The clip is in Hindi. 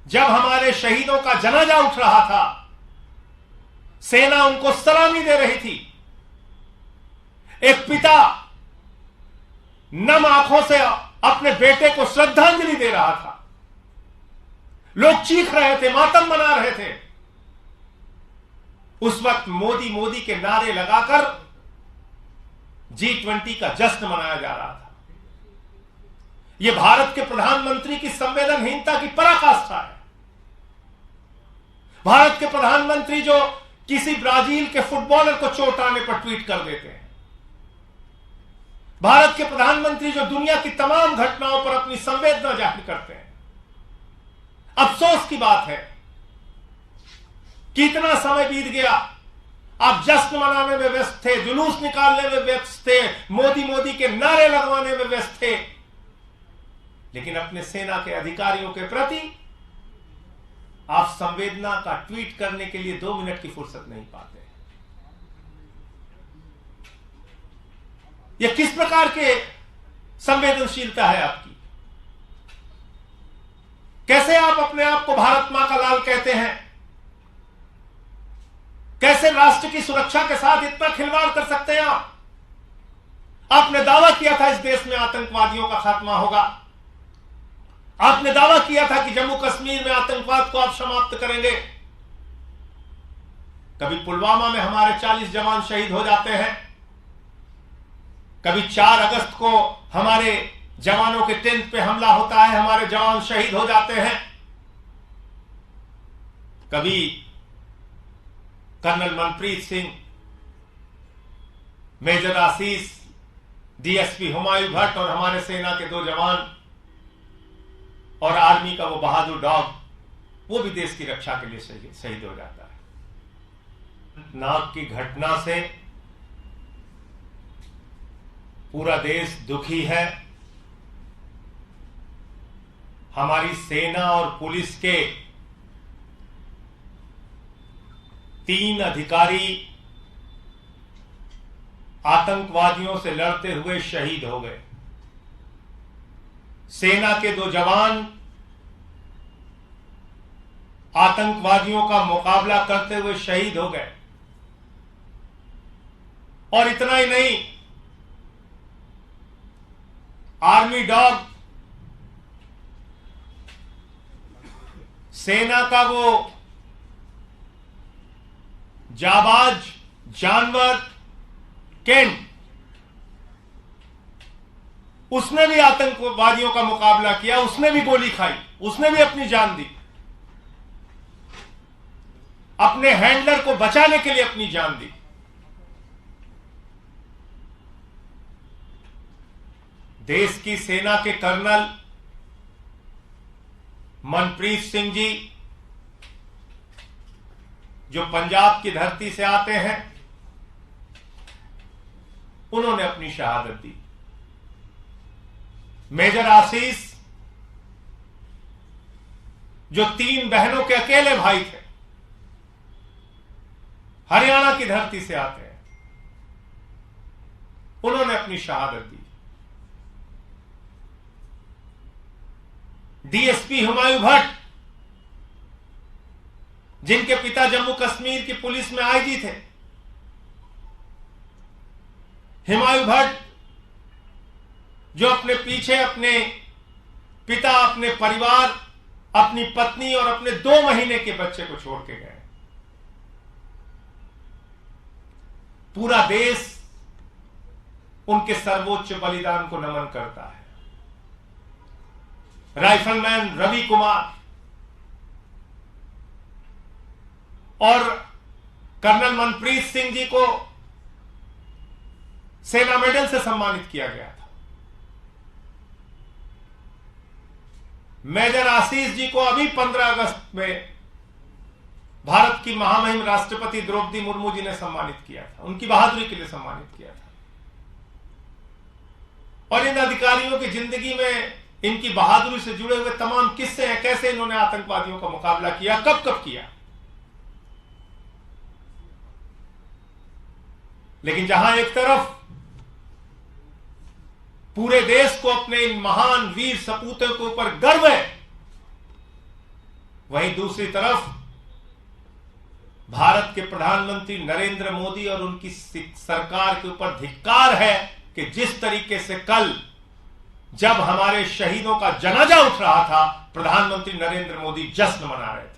जब हमारे शहीदों का जनाजा उठ रहा था, सेना उनको सलामी दे रही थी, एक पिता नम आंखों से अपने बेटे को श्रद्धांजलि दे रहा था, लोग चीख रहे थे, मातम मना रहे थे। उस वक्त मोदी मोदी के नारे लगाकर G20 का जश्न मनाया जा रहा था। यह भारत के प्रधानमंत्री की संवेदनहीनता की पराकाष्ठा है। भारत के प्रधानमंत्री जो किसी ब्राजील के फुटबॉलर को चोट आने पर ट्वीट कर देते हैं, भारत के प्रधानमंत्री जो दुनिया की तमाम घटनाओं पर अपनी संवेदना जाहिर करते हैं। अफसोस की बात है कि इतना समय बीत गया, आप जश्न मनाने में व्यस्त थे, जुलूस निकालने में व्यस्त थे, मोदी मोदी के नारे लगवाने में व्यस्त थे, लेकिन अपने सेना के अधिकारियों के प्रति आप संवेदना का ट्वीट करने के लिए 2 मिनट की फुर्सत नहीं पाते। यह किस प्रकार के संवेदनशीलता है आपकी? कैसे आप अपने आप को भारत मां का लाल कहते हैं? कैसे राष्ट्र की सुरक्षा के साथ इतना खिलवाड़ कर सकते हैं आप? आपने दावा किया था इस देश में आतंकवादियों का खात्मा होगा। आपने दावा किया था कि जम्मू कश्मीर में आतंकवाद को आप समाप्त करेंगे। कभी पुलवामा में हमारे 40 जवान शहीद हो जाते हैं, कभी 4 अगस्त को हमारे जवानों के टेंट पे हमला होता है, हमारे जवान शहीद हो जाते हैं। कभी कर्नल मनप्रीत सिंह, मेजर आशीष, डीएसपी हुमायूं भट्ट और हमारे सेना के 2 जवान और आर्मी का वो बहादुर डॉग, वो भी देश की रक्षा के लिए शहीद हो जाता है। नाग की घटना से पूरा देश दुखी है। हमारी सेना और पुलिस के 3 अधिकारी आतंकवादियों से लड़ते हुए शहीद हो गए। सेना के 2 जवान आतंकवादियों का मुकाबला करते हुए शहीद हो गए। और इतना ही नहीं, आर्मी डॉग, सेना का वो जाबाज जानवर केंट, उसने भी आतंकवादियों का मुकाबला किया, उसने भी गोली खाई, उसने भी अपनी जान दी, अपने हैंडलर को बचाने के लिए अपनी जान दी। देश की सेना के कर्नल मनप्रीत सिंह जी, जो पंजाब की धरती से आते हैं, उन्होंने अपनी शहादत दी। मेजर आशीष, जो 3 बहनों के अकेले भाई थे, हरियाणा की धरती से आते हैं, उन्होंने अपनी शहादत दी। डीएसपी हुमायूं भट्ट, जिनके पिता जम्मू कश्मीर की पुलिस में आईजी थे, हुमायूं भट्ट जो अपने पीछे अपने पिता, अपने परिवार, अपनी पत्नी और अपने 2 महीने के बच्चे को छोड़ के गए। पूरा देश उनके सर्वोच्च बलिदान को नमन करता है। राइफलमैन रवि कुमार और कर्नल मनप्रीत सिंह जी को सेना मेडल से सम्मानित किया गया था। मेजर आशीष जी को अभी 15 अगस्त में भारत की महामहिम राष्ट्रपति द्रौपदी मुर्मू जी ने सम्मानित किया था, उनकी बहादुरी के लिए सम्मानित किया था। और इन अधिकारियों की जिंदगी में इनकी बहादुरी से जुड़े हुए तमाम किस्से हैं, कैसे इन्होंने आतंकवादियों का मुकाबला किया, कब कब किया। लेकिन जहां एक तरफ पूरे देश को अपने इन महान वीर सपूतों के ऊपर गर्व है, वहीं दूसरी तरफ भारत के प्रधानमंत्री नरेंद्र मोदी और उनकी सरकार के ऊपर धिक्कार है कि जिस तरीके से कल जब हमारे शहीदों का जनाजा उठ रहा था, प्रधानमंत्री नरेंद्र मोदी जश्न मना रहे थे।